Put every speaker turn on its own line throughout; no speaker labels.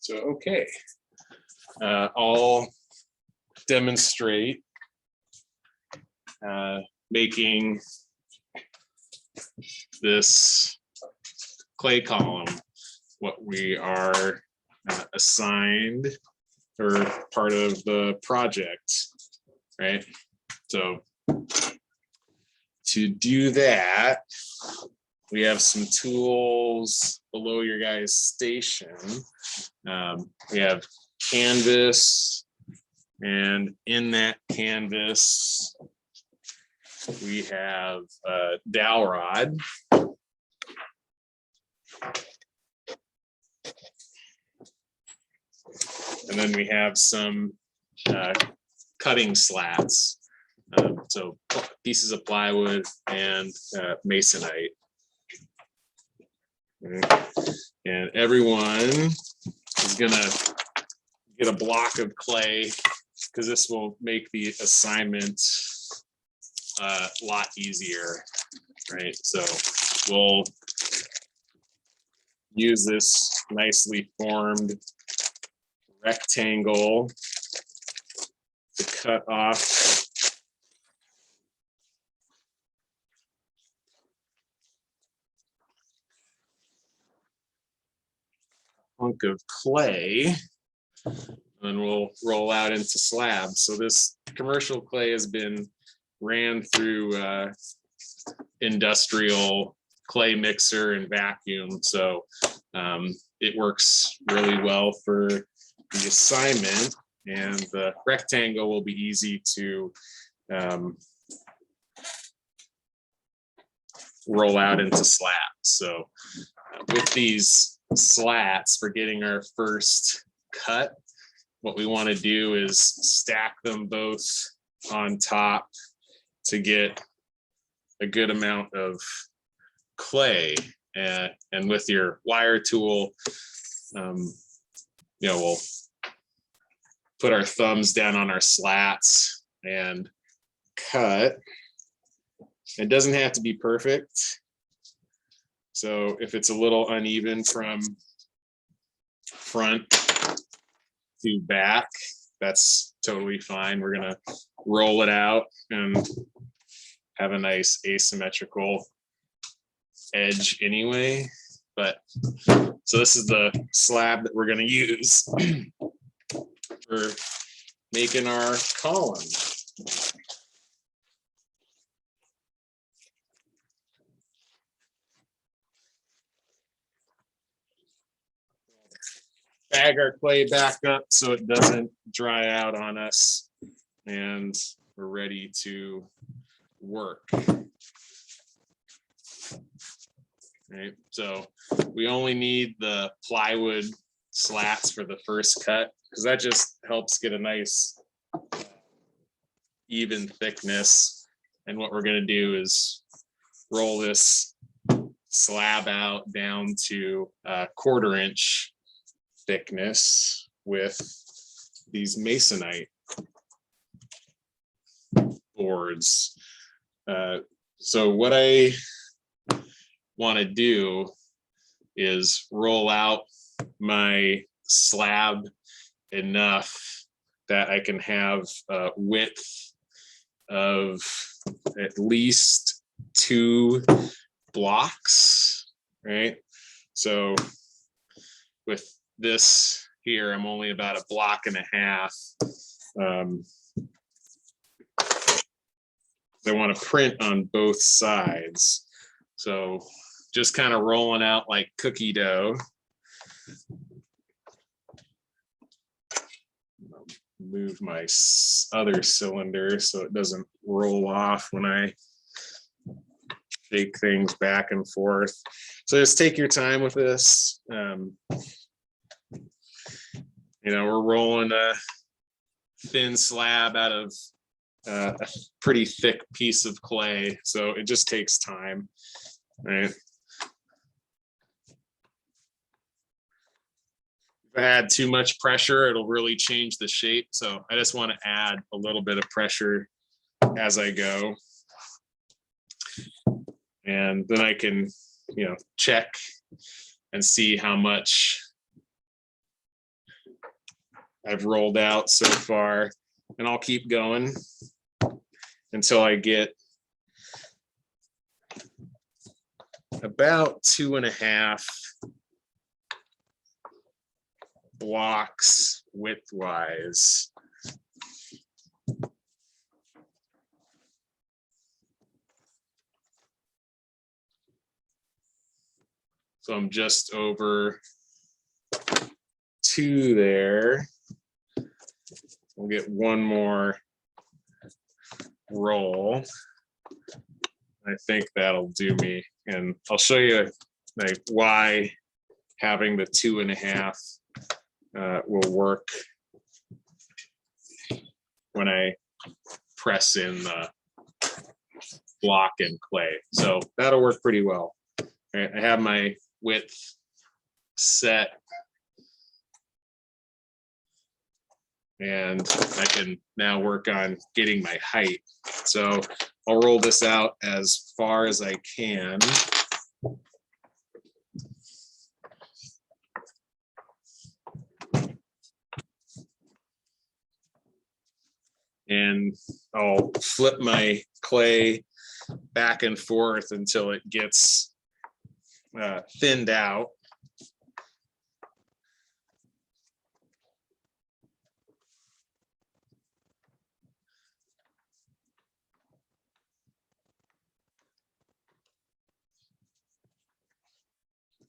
So, okay, I'll demonstrate making this clay column, what we are assigned or part of the project, right? So to do that, we have some tools below your guys' station. We have canvas, and in that canvas, we have a dowel rod. And then we have some cutting slats. So pieces of plywood and masonite. And everyone is gonna get a block of clay because this will make the assignment a lot easier, right? So we'll use this nicely formed rectangle to cut off hunk of clay, and we'll roll out into slabs. So this commercial clay has been ran through industrial clay mixer and vacuum, so it works really well for the assignment, and the rectangle will be easy to roll out into slabs. So with these slats, for getting our first cut, what we want to do is stack them both on top to get a good amount of clay, and with your wire tool, we'll put our thumbs down on our slats and cut. It doesn't have to be perfect. So if it's a little uneven from front to back, that's totally fine. We're gonna roll it out and have a nice asymmetrical edge anyway. But so this is the slab that we're gonna use for making our column. Bag our clay back up so it doesn't dry out on us, and we're ready to work. Right, so we only need the plywood slats for the first cut because that just helps get a nice even thickness. And what we're going to do is roll this slab out down to a 1/4 inch thickness with these masonite boards. So what I want to do is roll out my slab enough that I can have a width of at least 2 blocks, right? So with this here, I'm only about 1.5 blocks. I want to print on both sides. So just kind of rolling out like cookie dough. Move my other cylinder so it doesn't roll off when I shake things back and forth. So just take your time with this. We're rolling a thin slab out of a pretty thick piece of clay, so it just takes time, right? If I add too much pressure, it'll really change the shape, so I just want to add a little bit of pressure as I go, and then I can check and see how much I've rolled out so far, and I'll keep going until I get about 2.5 blocks widthwise. So I'm just over 2 there. We'll get one more roll. I think that'll do me. And I'll show you like why having the 2.5 will work when I press in the block and clay. So that'll work pretty well. All right, I have my width set. And I can now work on getting my height. So I'll roll this out as far as I can. And I'll flip my clay back and forth until it gets thinned out.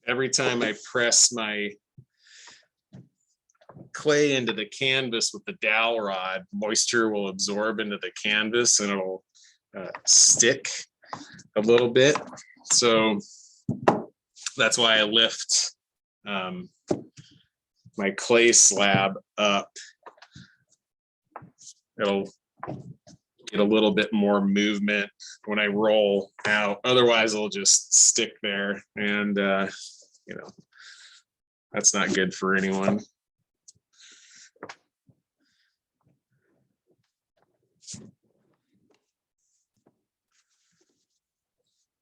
Every time I press my clay into the canvas with the dowel rod, moisture will absorb into the canvas and it'll stick a little bit. So that's why I lift my clay slab up. It'll get a little bit more movement when I roll out. Otherwise, it'll just stick there, and you know, that's not good for anyone.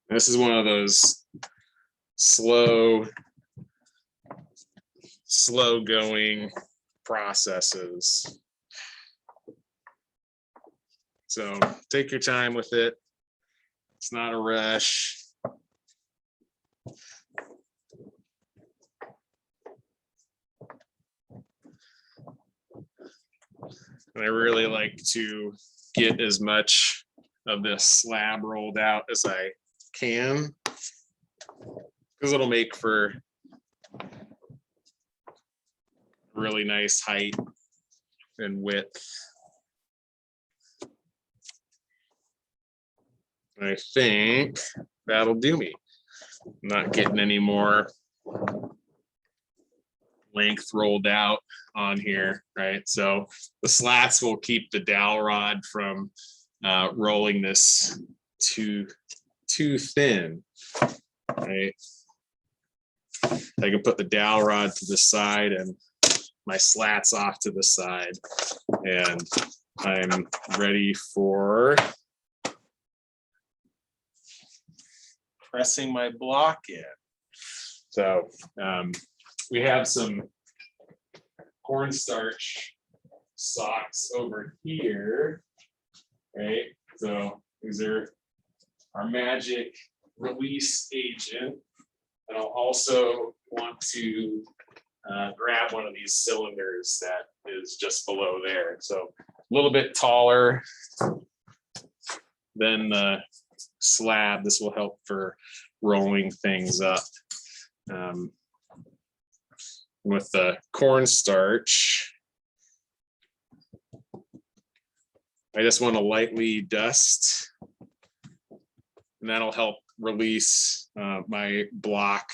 This is one of those slow going processes. So take your time with it. It's not a rush. And I really like to get as much of this slab rolled out as I can, because it'll make for really nice height and width. I think that'll do me. I'm not getting any more length rolled out on here, right? So the slats will keep the dowel rod from rolling this too thin, right? I can put the dowel rod to the side and my slats off to the side, and I'm ready for pressing my block in. So we have some cornstarch socks over here, right? So these are our magic release agent. And I'll also want to grab one of these cylinders that is just below there. So a little bit taller than the slab. This will help for rolling things up. With the cornstarch, I just want to lightly dust, and that'll help release my block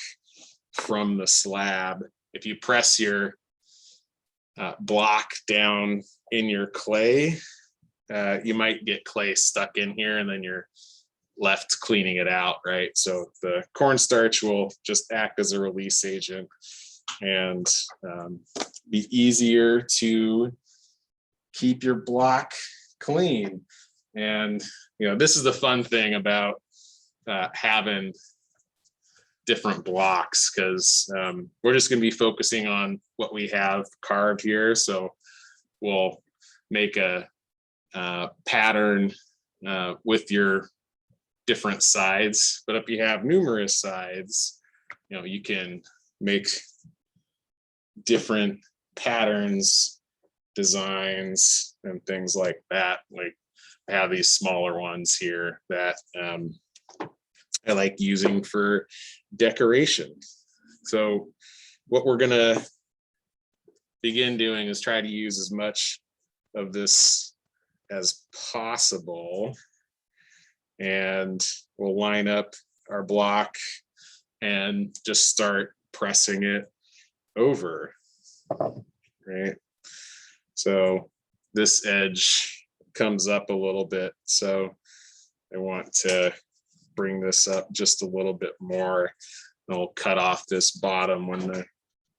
from the slab. If you press your block down in your clay, you might get clay stuck in here, and then you're left cleaning it out, right? So the cornstarch will just act as a release agent and be easier to keep your block clean. And this is the fun thing about having different blocks, because we're just going to be focusing on what we have carved here. So will make a pattern with your different sides. But if you have numerous sides, you can make different patterns, designs, and things like that. Like I have these smaller ones here that I like using for decoration. So what we're gonna begin doing is try to use as much of this as possible. And we'll line up our block and just start pressing it over, right? So this edge comes up a little bit. So I want to bring this up just a little bit more. And I'll cut off this bottom when the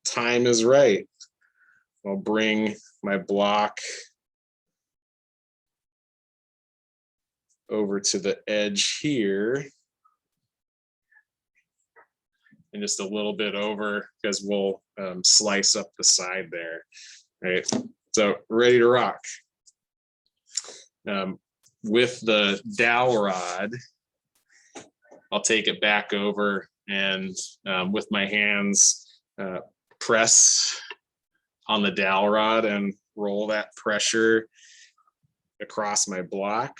time is right. I'll bring my block over to the edge here and just a little bit over because we'll slice up the side there, right? So ready to rock. With the dowel rod, I'll take it back over and with my hands press on the dowel rod and roll that pressure across my block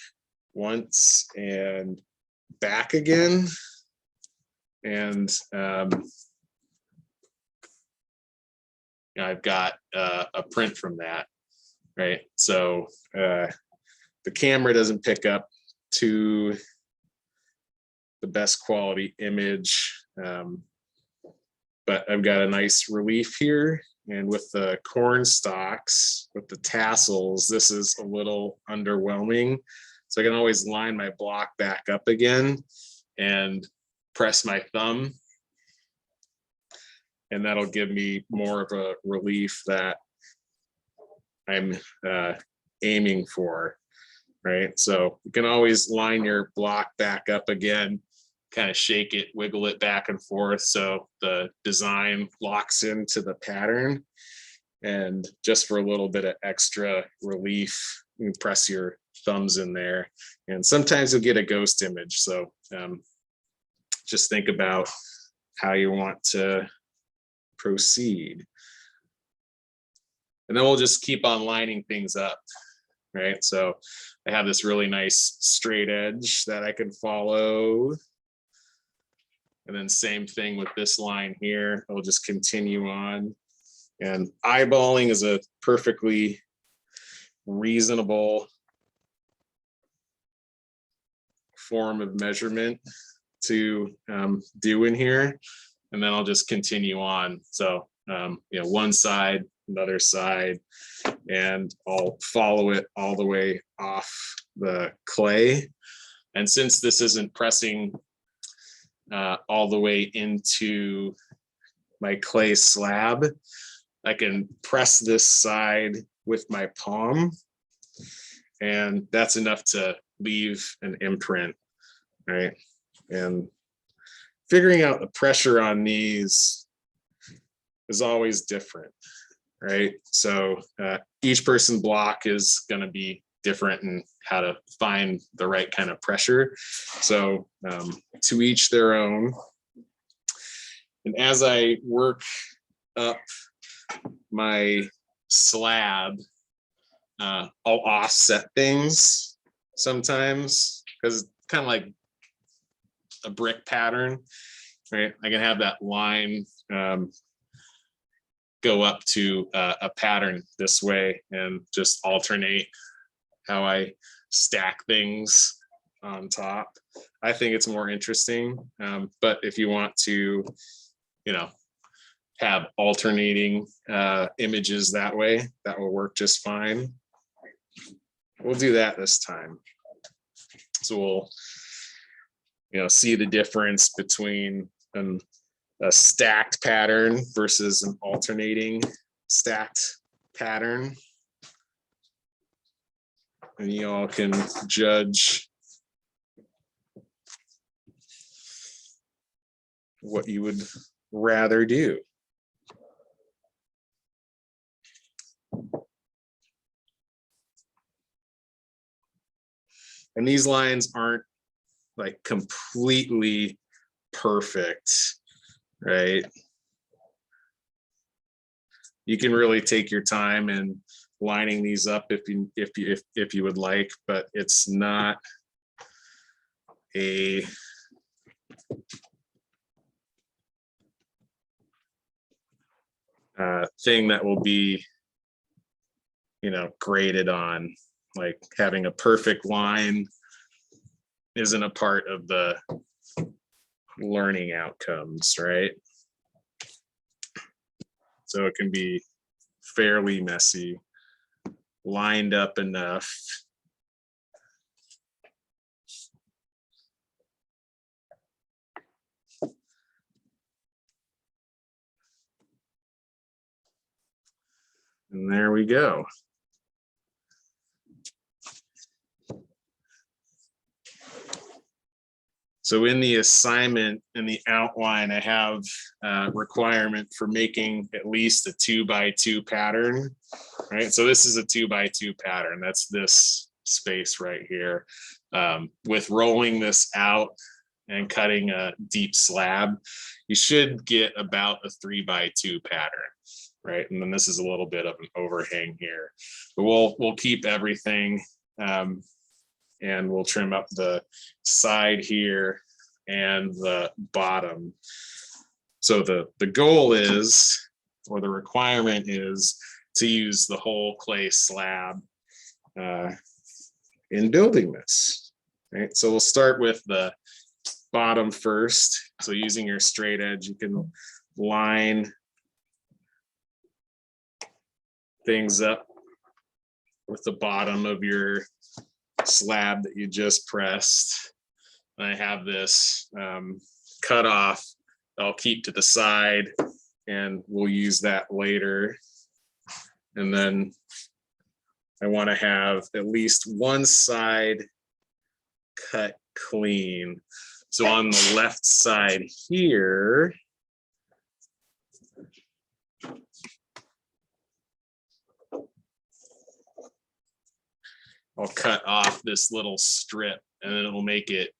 once and back again. And I've got a print from that, right? So the camera doesn't pick up to the best quality image, but I've got a nice relief here. And with the corn stalks, with the tassels, this is a little underwhelming. So I can always line my block back up again and press my thumb. And that'll give me more of a relief that I'm aiming for, right? So you can always line your block back up again, kind of shake it, wiggle it back and forth so the design locks into the pattern. And just for a little bit of extra relief, you press your thumbs in there. And sometimes you'll get a ghost image. So just think about how you want to proceed. And then we'll just keep on lining things up, right? So I have this really nice straight edge that I can follow. And then same thing with this line here. I'll just continue on. And eyeballing is a perfectly reasonable form of measurement to do in here. And then I'll just continue on. So, one side, another side, and I'll follow it all the way off the clay. And since this isn't pressing all the way into my clay slab, I can press this side with my palm, and that's enough to leave an imprint, right? And figuring out the pressure on these is always different, right? So each person's block is going to be different in how to find the right kind of pressure. So to each their own. And as I work up my slab, I'll offset things sometimes because it's kind of like a brick pattern, right? I can have that line go up to a pattern this way and just alternate how I stack things on top. I think it's more interesting, but if you want to, have alternating images that way, that will work just fine. We'll do that this time. So we'll, see the difference between a stacked pattern versus an alternating stacked pattern. And you all can judge what you would rather do. And these lines aren't like completely perfect, right? You can really take your time in lining these up if you would like, but it's not a thing that will be, graded on. Like having a perfect line isn't a part of the learning outcomes, right? So it can be fairly messy, lined up enough. And there we go. So in the assignment, in the outline, I have a requirement for making at least a 2x2 pattern, right? So this is a 2x2 pattern. That's this space right here. With rolling this out and cutting a deep slab, you should get about a 3x2 pattern, right? And then this is a little bit of an overhang here, but we'll keep everything. And we'll trim up the side here and the bottom. So the goal is, or the requirement is, to use the whole clay slab in building this, right? So we'll start with the bottom first. So using your straight edge, you can line things up with the bottom of your slab that you just pressed. And I have this cut off I'll keep to the side, and we'll use that later. And then I want to have at least one side cut clean. So on the left side here, I'll cut off this little strip, and then it'll make it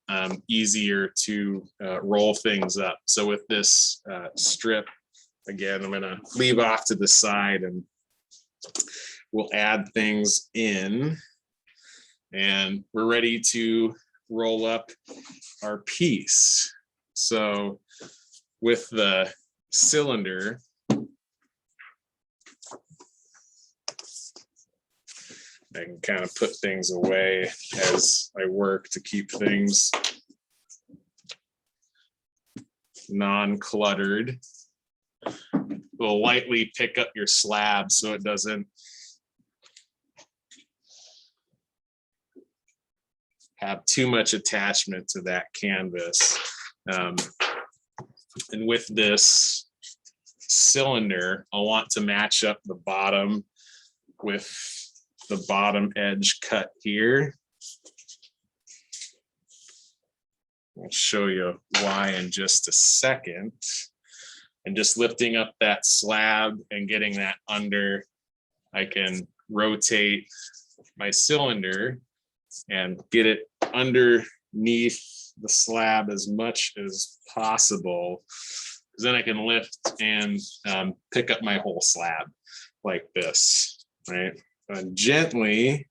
easier to roll things up. So with this strip, again, I'm gonna leave off to the side, and we'll add things in, and we're ready to roll up our piece. So with the cylinder, I can kind of put things away as I work to keep things non-cluttered. We'll lightly pick up your slab so it doesn't have too much attachment to that canvas. And with this cylinder, I want to match up the bottom with the bottom edge cut here. I'll show you why in just a second. And just lifting up that slab and getting that under, I can rotate my cylinder and get it underneath the slab as much as possible. Because then I can lift and pick up my whole slab like this, right? And gently,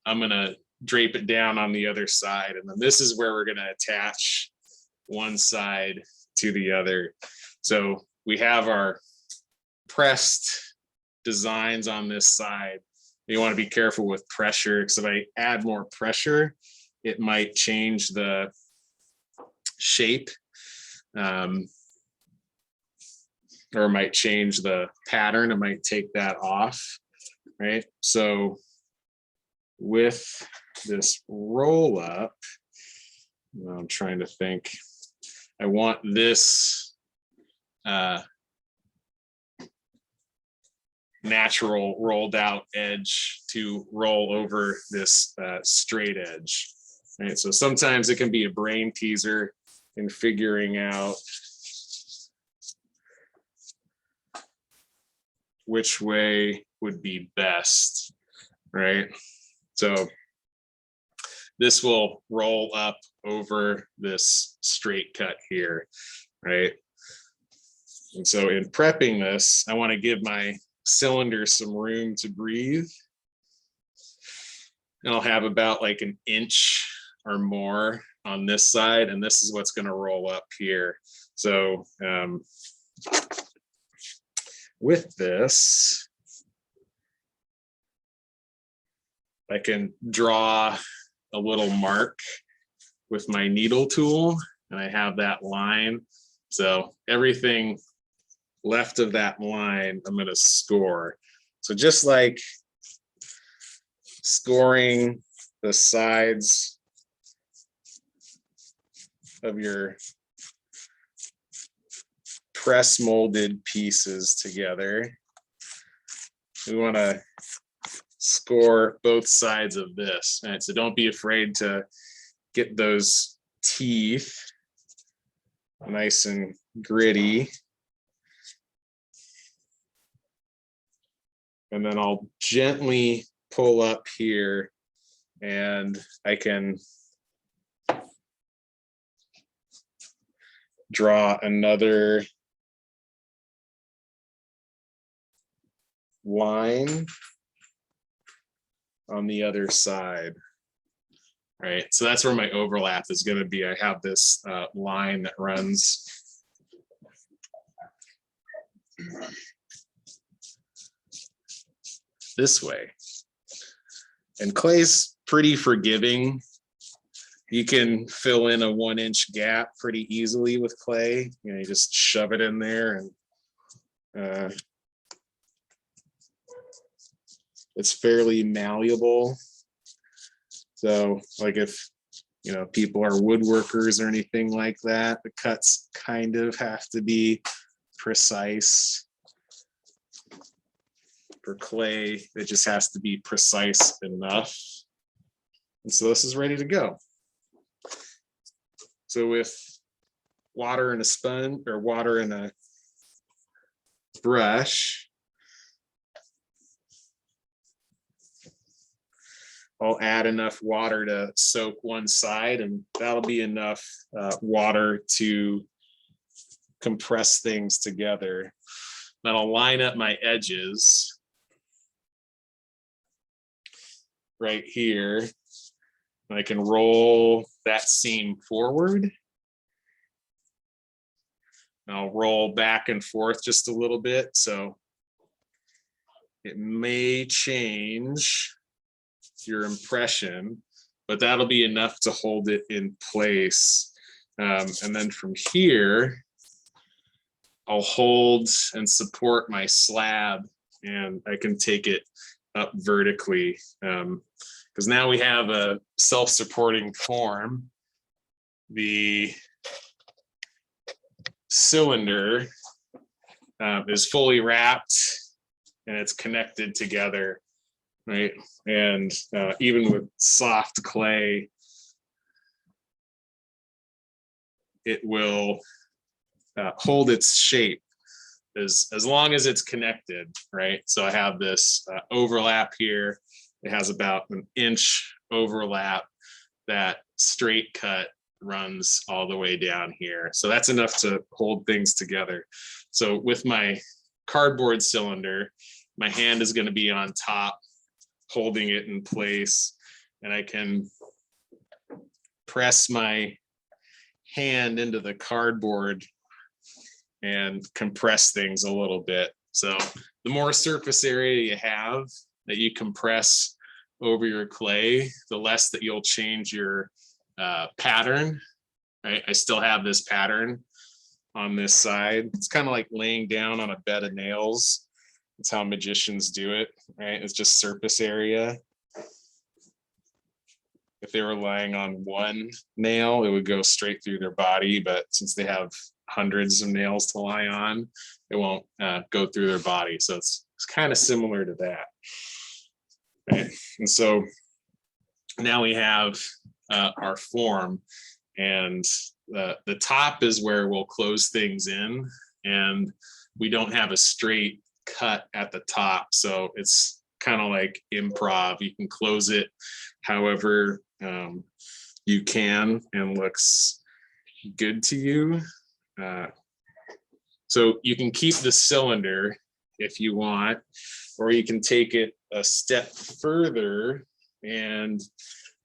I'm gonna drape it down on the other side. And then this is where we're gonna attach one side to the other. So we have our pressed designs on this side. You wanna be careful with pressure, because if I add more pressure, it might change the shape, or might change the pattern. It might take that off. Right, so with this roll up, I'm trying to think, I want this natural rolled out edge to roll over this straight edge, right? So sometimes it can be a brain teaser in figuring out which way would be best, right? So this will roll up over this straight cut here, right? And so in prepping this, I want to give my cylinder some room to breathe. And I'll have about like an inch or more on this side, and this is what's going to roll up here. So with this, I can draw a little mark with my needle tool, and I have that line. So everything left of that line, I'm going to score. So just like scoring the sides of your press molded pieces together, we want to score both sides of this. All right, so don't be afraid to get those teeth nice and gritty. And then I'll gently pull up here, and I can draw another line on the other side. Right, so that's where my overlap is going to be. I have this line that runs this way. And clay's pretty forgiving. You can fill in a 1-inch gap pretty easily with clay. You know, you just shove it in there, and it's fairly malleable. So like if, you know, people are woodworkers or anything like that, the cuts kind of have to be precise. For clay, it just has to be precise enough. And so this is ready to go. So with water in a sponge or water in a brush, I'll add enough water to soak one side, and that'll be enough water to compress things together. Then I'll line up my edges right here. I can roll that seam forward. I'll roll back and forth just a little bit, so it may change your impression, but that'll be enough to hold it in place. And then from here, I'll hold and support my slab, and I can take it up vertically, because now we have a self-supporting form. The cylinder is fully wrapped, and it's connected together, right? And even with soft clay, it will hold its shape as long as it's connected, right? So I have this overlap here. It has about an inch overlap. That straight cut runs all the way down here. So that's enough to hold things together. So with my cardboard cylinder, my hand is going to be on top, holding it in place, and I can press my hand into the cardboard and compress things a little bit. So the more surface area you have that you compress over your clay, the less that you'll change your pattern, right? I still have this pattern on this side. It's kind of like laying down on a bed of nails. That's how magicians do it, right? It's just surface area. If they were lying on one nail, it would go straight through their body, but since they have hundreds of nails to lie on, it won't go through their body. So it's kind of similar to that, right? And so now we have our form, and the top is where we'll close things in, and we don't have a straight cut at the top, so it's kind of like improv. You can close it however you can and looks good to you. So you can keep the cylinder if you want, or you can take it a step further and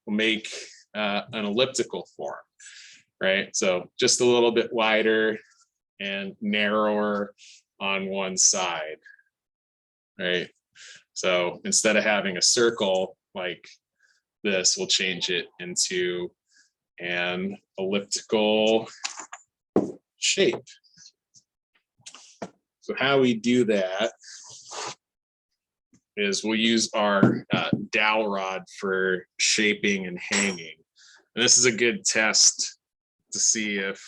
make an elliptical form, right? So just a little bit wider and narrower on one side, right? So instead of having a circle like this, we'll change it into an elliptical shape. So how we do that is we'll use our dowel rod for shaping and hanging. And this is a good test to see if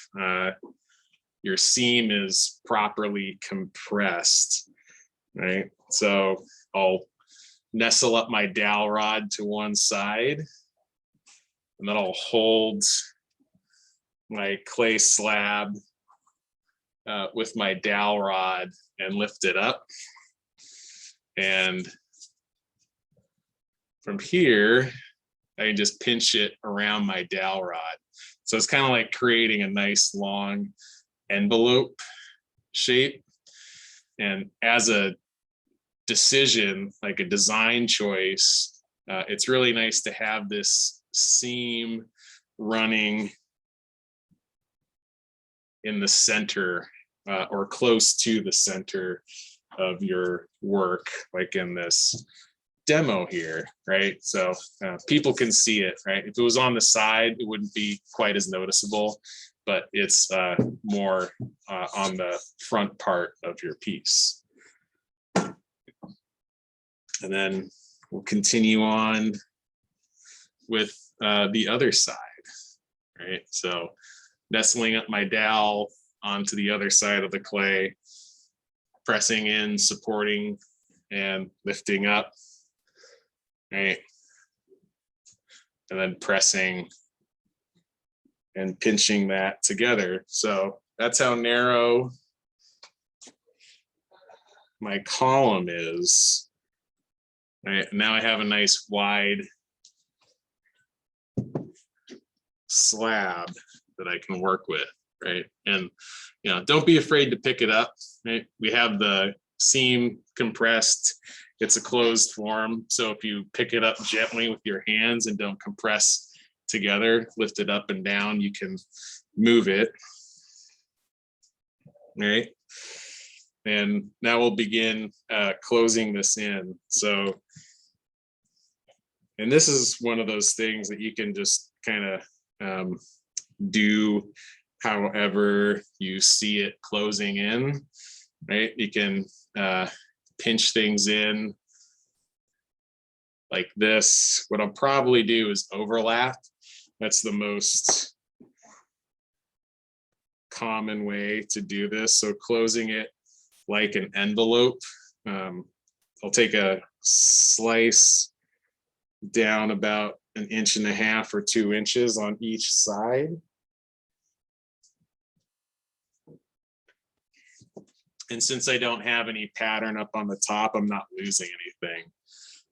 your seam is properly compressed, right? So I'll nestle up my dowel rod to one side, and then I'll hold my clay slab with my dowel rod and lift it up. And from here, I can just pinch it around my dowel rod. So it's kind of like creating a nice long envelope shape. And as a decision, like a design choice, it's really nice to have this seam running in the center or close to the center of your work, like in this demo here, right? So people can see it, right? If it was on the side, it wouldn't be quite as noticeable, but it's more on the front part of your piece. And then we'll continue on with the other side, right? So nestling up my dowel onto the other side of the clay, pressing in, supporting, and lifting up, right? And then pressing and pinching that together. So that's how narrow my column is. Right, now I have a nice wide slab that I can work with, right? And don't be afraid to pick it up, right? We have the seam compressed, it's a closed form. So if you pick it up gently with your hands and don't compress together, lift it up and down, you can move it, right? And now we'll begin closing this in. So, and this is one of those things that you can just kind of do however you see it closing in, right? You can pinch things in like this. What I'll probably do is overlap. That's the most common way to do this. So closing it like an envelope. I'll take a slice down about 1.5 inches or 2 inches on each side. And since I don't have any pattern up on the top, I'm not losing anything.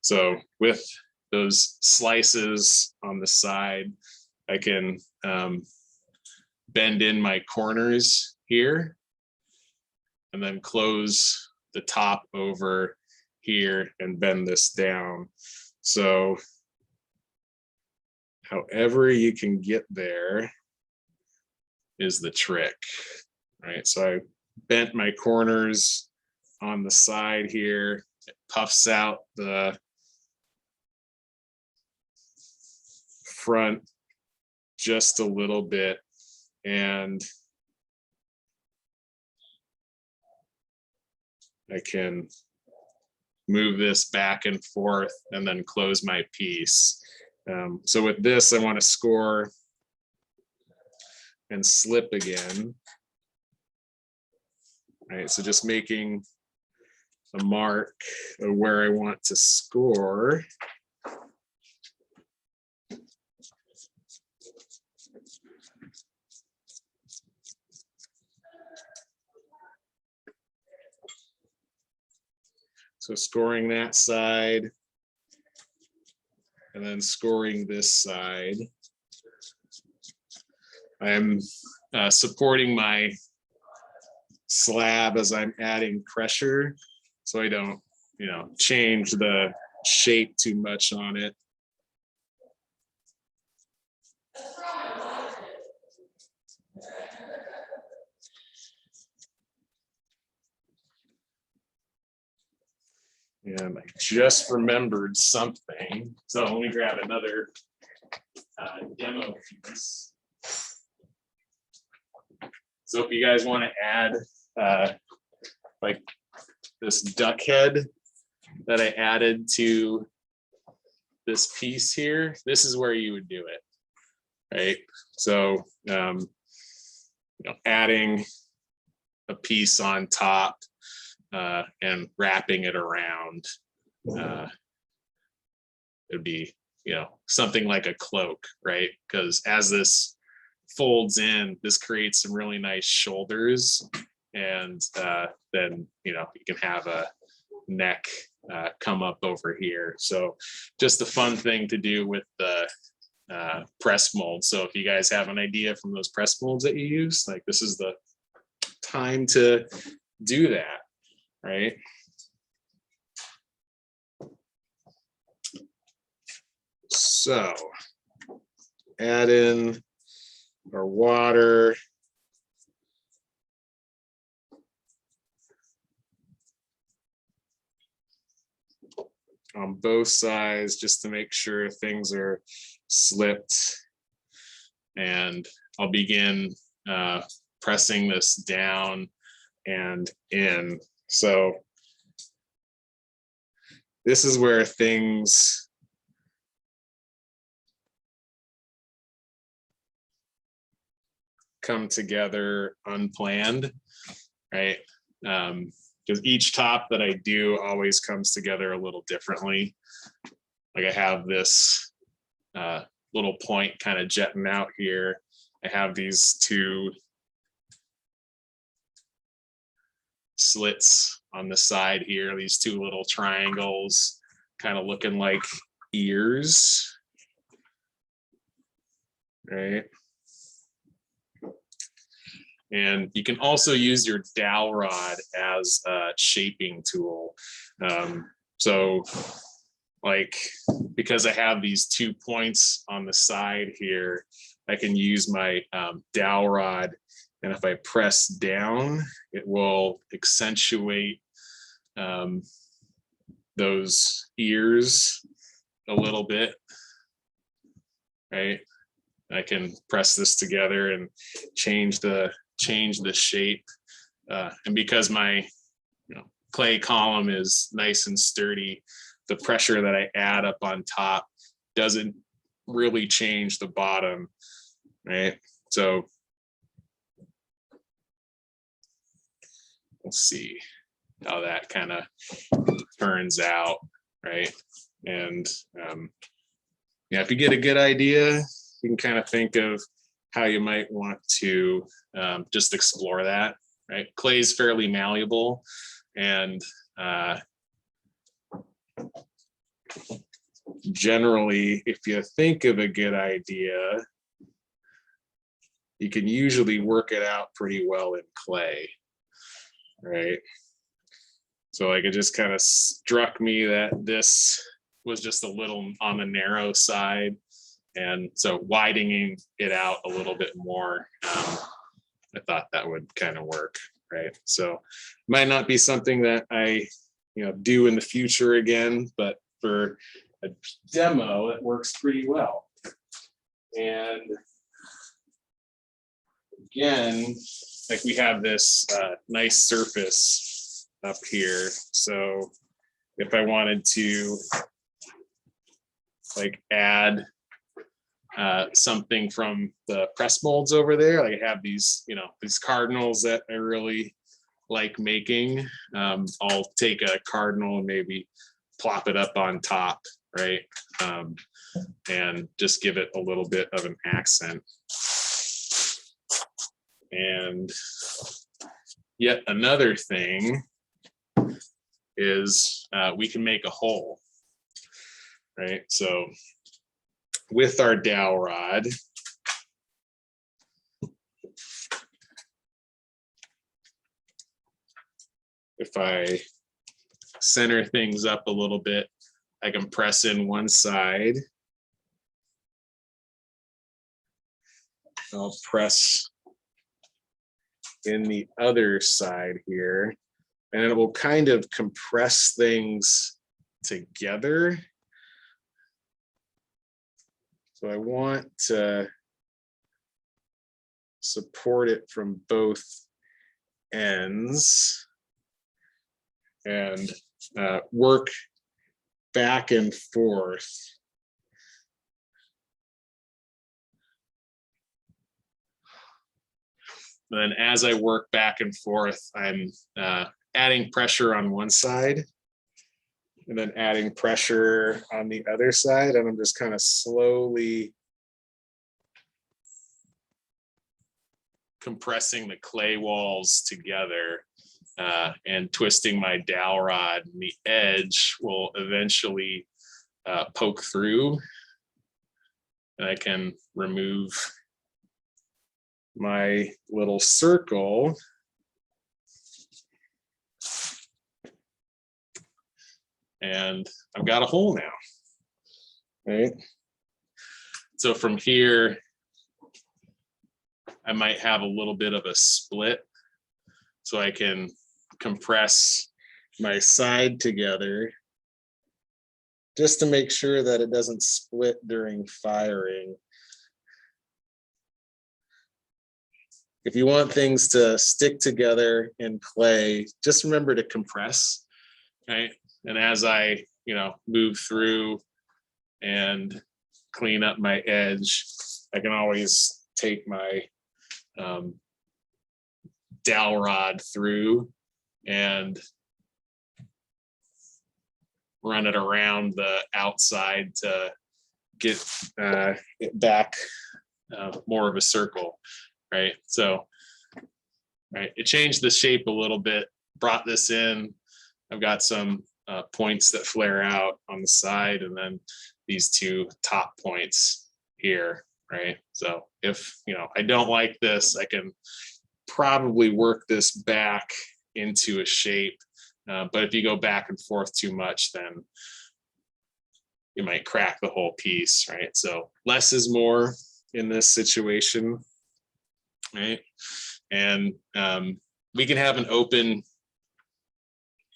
So with those slices on the side, I can bend in my corners here and then close the top over here and bend this down. So however you can get there is the trick, right? So I bent my corners on the side here. It puffs out the front just a little bit, and I can move this back and forth and then close my piece. So with this, I want to score and slip again. Right, so just making a mark of where I want to score. So scoring that side and then scoring this side. I'm supporting my slab as I'm adding pressure, so I don't, change the shape too much on it. And I just remembered something, so let me grab another demo piece. So if you guys want to add like this duck head that I added to this piece here, this is where you would do it, right? So adding a piece on top and wrapping it around, it'd be something like a cloak, right? Because as this folds in, this creates some really nice shoulders, and then you can have a neck come up over here. So just a fun thing to do with the press mold. So if you guys have an idea from those press molds that you use, like this is the time to do that, right? So add in our water. On both sides, just to make sure things are slipped. And I'll begin pressing this down and in. So this is where things come together unplanned, right? Because each top that I do always comes together a little differently. Like I have this little point kind of jetting out here. I have these two slits on the side here, these two little triangles kind of looking like ears, right? And you can also use your dowel rod as a shaping tool. So like, because I have these 2 points on the side here, I can use my dowel rod, and if I press down, it will accentuate those ears a little bit, right? I can press this together and change the shape, and because my clay column is nice and sturdy, the pressure that I add up on top doesn't really change the bottom, right? So we'll see how that kind of turns out, right? And if you get a good idea, you can kind of think of how you might want to just explore that, right? Clay is fairly malleable, and generally, if you think of a good idea, you can usually work it out pretty well in clay, right? So like it just kind of struck me that this was just a little on the narrow side, and so widening it out a little bit more, I thought that would kind of work, right? So might not be something that I do in the future again, but for a demo, it works pretty well. And again, like we have this nice surface up here. So if I wanted to like add something from the press molds over there, like I have these, these cardinals that I really like making. I'll take a cardinal and maybe plop it up on top, right? And just give it a little bit of an accent. And yet another thing is we can make a hole, right? So with our dowel rod, if I center things up a little bit, I can press in one side. I'll press in the other side here, and it will kind of compress things together. So I want to support it from both ends and work back and forth. And then as I work back and forth, I'm adding pressure on one side and then adding pressure on the other side. And I'm just kind of slowly compressing the clay walls together and twisting my dowel rod. And the edge will eventually poke through, and I can remove my little circle. And I've got a hole now, right? So from here, I might have a little bit of a split, so I can compress my side together just to make sure that it doesn't split during firing. If you want things to stick together in clay, just remember to compress, right? And as I, move through and clean up my edge, I can always take my dowel rod through and run it around the outside to get it back more of a circle, right? So, right, it changed the shape a little bit, brought this in. I've got some points that flare out on the side, and then these two top points here, right? So if I don't like this, I can probably work this back into a shape, but if you go back and forth too much, then you might crack the whole piece, right? So less is more in this situation, right? And we can have an open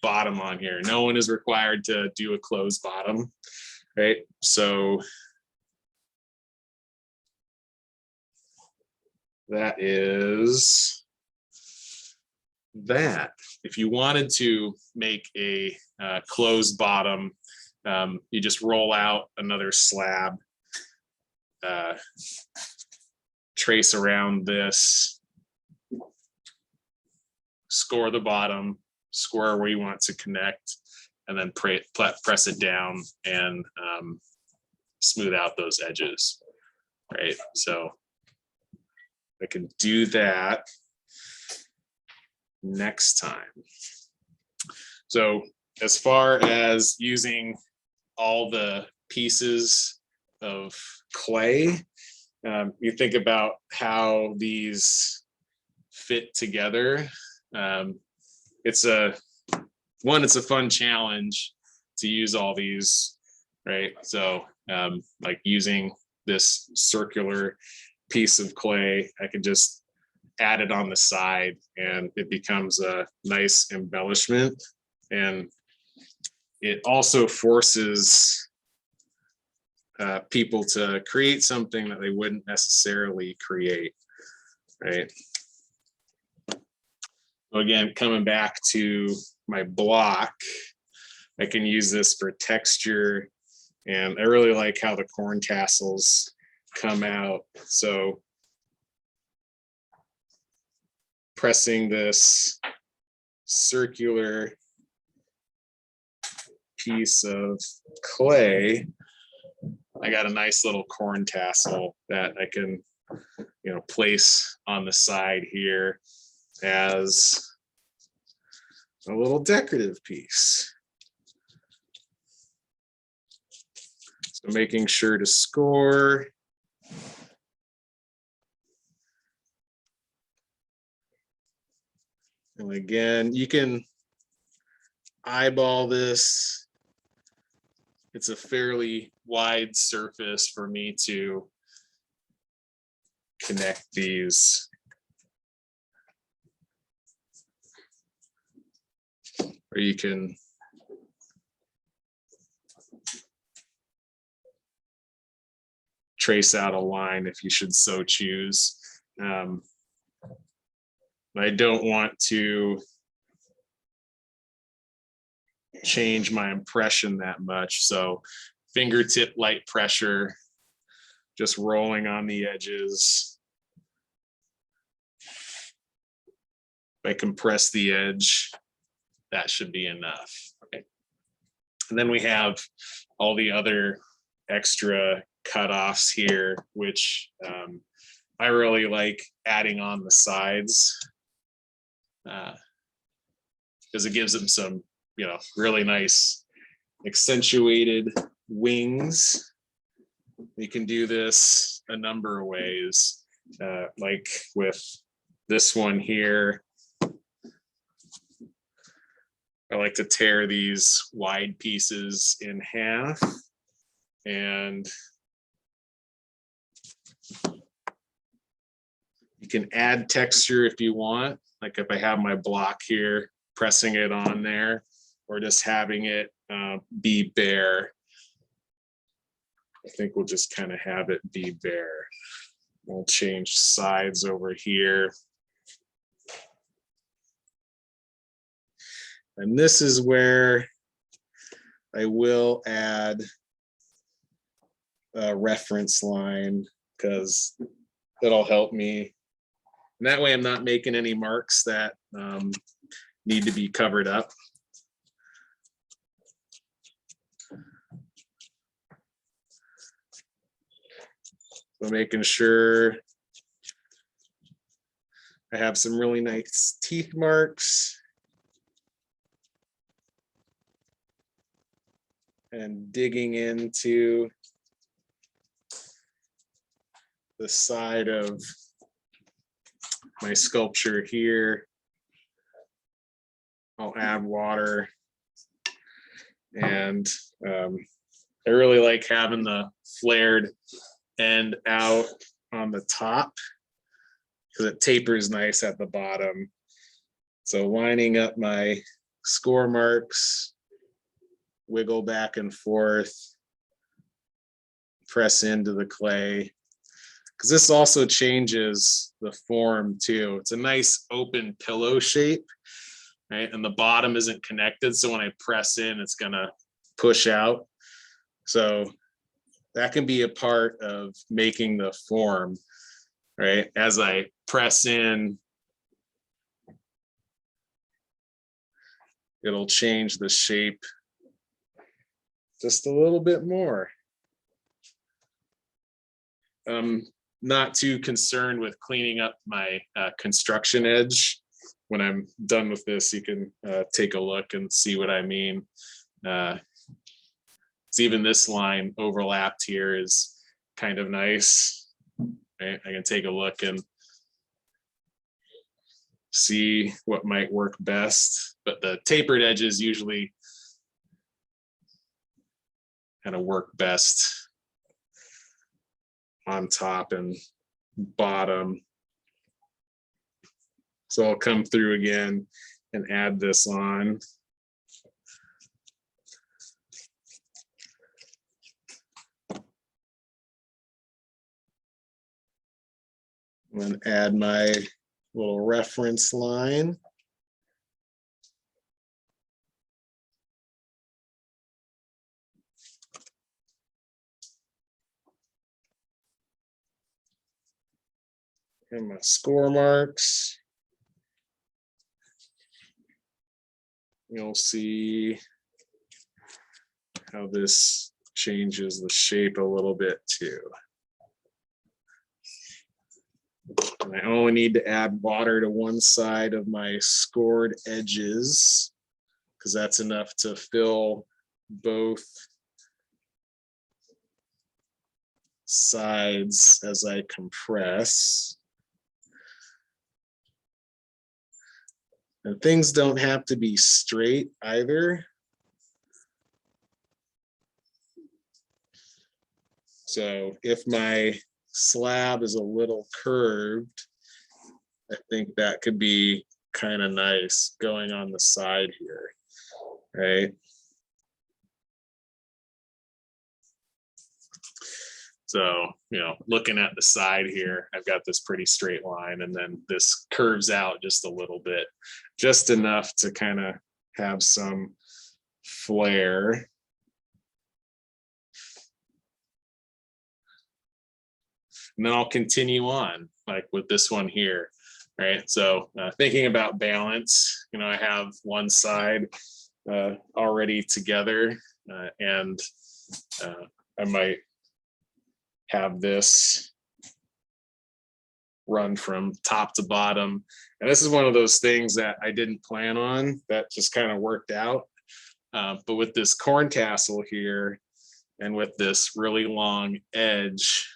bottom on here. No one is required to do a closed bottom, right? So that is that. If you wanted to make a closed bottom, you just roll out another slab, trace around this, score the bottom, square where you want to connect, and then press it down and smooth out those edges, right? So I can do that next time. So as far as using all the pieces of clay, you think about how these fit together. It's a fun challenge to use all these, right? So like using this circular piece of clay, I can just add it on the side and it becomes a nice embellishment. And it also forces people to create something that they wouldn't necessarily create, right? So again, coming back to my block, I can use this for texture, and I really like how the corn tassels come out. So pressing this circular piece of clay, I got a nice little corn tassel that I can, place on the side here as a little decorative piece. So making sure to score. And again, you can eyeball this. It's a fairly wide surface for me to connect these. Or you can trace out a line if you should so choose. I don't want to change my impression that much. So fingertip light pressure, just rolling on the edges. If I compress the edge, that should be enough. Okay. And then we have all the other extra cutoffs here, which I really like adding on the sides because it gives them some, really nice accentuated wings. You can do this a number of ways, like with this one here. I like to tear these wide pieces in half, and you can add texture if you want. Like if I have my block here, pressing it on there, or just having it be bare. I think we'll just kind of have it be bare. We'll change sides over here. And this is where I will add a reference line because it'll help me. And that way I'm not making any marks that need to be covered up. So making sure I have some really nice teeth marks. And digging into the side of my sculpture here. I'll add water. And I really like having the flared end out on the top because it tapers nice at the bottom. So lining up my score marks, wiggle back and forth, press into the clay, because this also changes the form too. It's a nice open pillow shape, right? And the bottom isn't connected, so when I press in, it's gonna push out. So that can be a part of making the form, right? As I press in, it'll change the shape just a little bit more. I'm not too concerned with cleaning up my construction edge. When I'm done with this, you can take a look and see what I mean. Even this line overlapped here is kind of nice. Right? I can take a look and see what might work best, but the tapered edges usually kind of work best on top and bottom. So I'll come through again and add this on. And then add my little reference line. And my score marks. You'll see how this changes the shape a little bit too. And I only need to add water to one side of my scored edges because that's enough to fill both sides as I compress. And things don't have to be straight either. So if my slab is a little curved, I think that could be kind of nice going on the side here, right? So, you know, looking at the side here, I've got this pretty straight line, and then this curves out just a little bit, just enough to kind of have some flair. And then I'll continue on like with this one here, right? So thinking about balance, you know, I have one side already together, and I might have this run from top to bottom. And this is one of those things that I didn't plan on, that just kind of worked out. But with this corn tassel here and with this really long edge,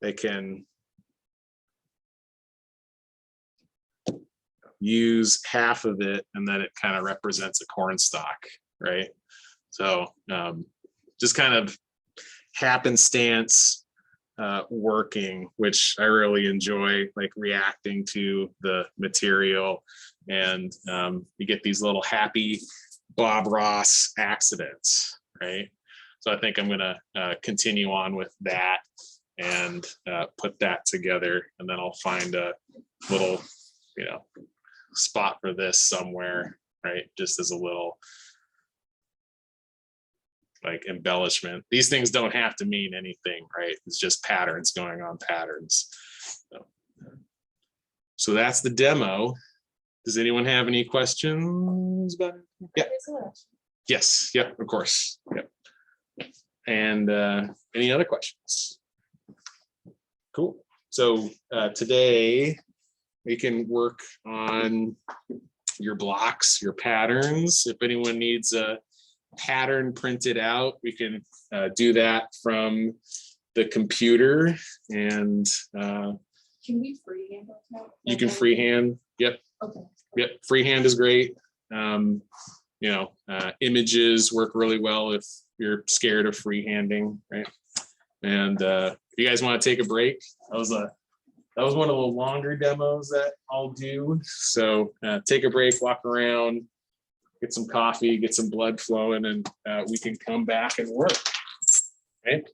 they can use half of it, and then it kind of represents a corn stalk, right? So just kind of happenstance working, which I really enjoy, like reacting to the material, and you get these little happy Bob Ross accidents, right? So I think I'm gonna continue on with that and put that together, and then I'll find a little, you know, spot for this somewhere, right? Just as a little like embellishment. These things don't have to mean anything, right? It's just patterns going on patterns. So that's the demo. Does anyone have any questions about it? Yeah. Yes. Yeah, of course. Yeah. And any other questions? Cool. So today we can work on your blocks, your patterns. If anyone needs a pattern printed out, we can do that from the computer, and
can we freehand that?
You can freehand. Yep.
Okay.
Yep. Freehand is great. You know, images work really well if you're scared of freehanding, right? And if you guys want to take a break, that was one of the longer demos that I'll do. So take a break, walk around, get some coffee, get some blood flowing, and we can come back and work. Right?